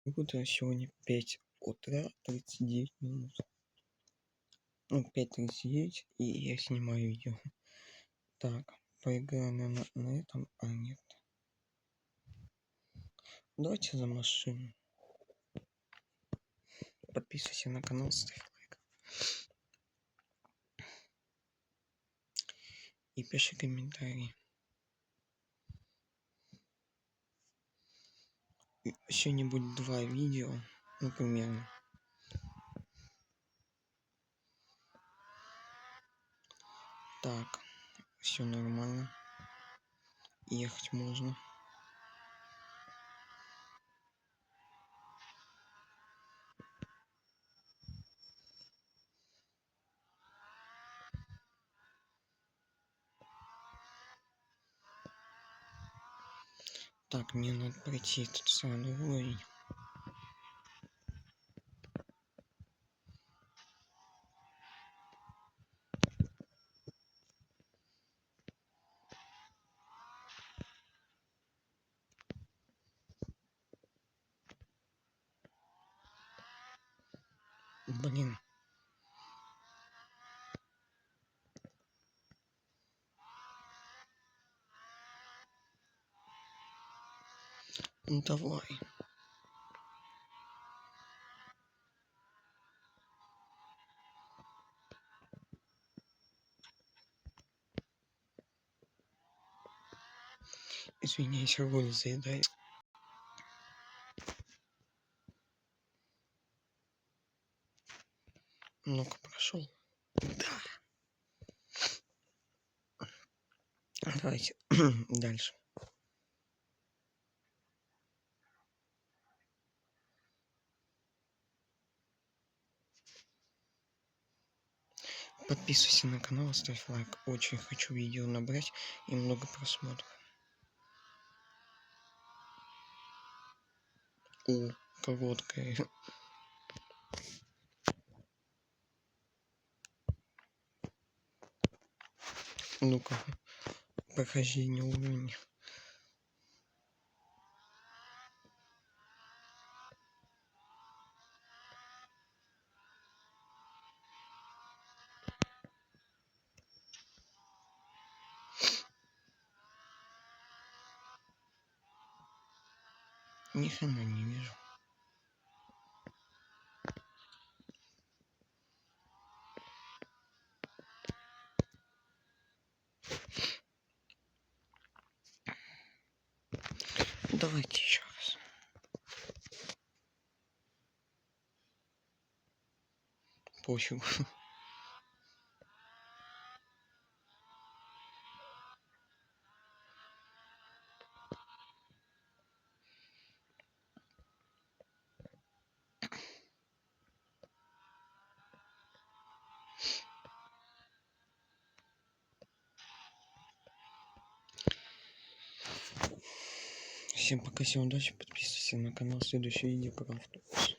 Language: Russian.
Утро сегодня 5 утра 39 минут. Ну, 5:39, и я снимаю видео. Так, поиграем на этом. А, нет. Давайте за машину. Подписывайся на канал, ставь лайк. И пиши комментарии. Сегодня будет 2 видео, ну, примерно. Так, все нормально. Ехать можно. Так, мне надо пройти этот сраный уровень. Блин. Ну давай. Извиняюсь, роль заедает. Ну-ка, прошел. Да. Давайте дальше. Подписывайся на канал, ставь лайк. Очень хочу видео набрать и много просмотров. О, короткая. Ну-ка, прохождение уровня. Ни хрена не вижу. Давайте еще раз. Пофигу. Всем пока, всем удачи, подписывайся на канал, следующее видео про автобус.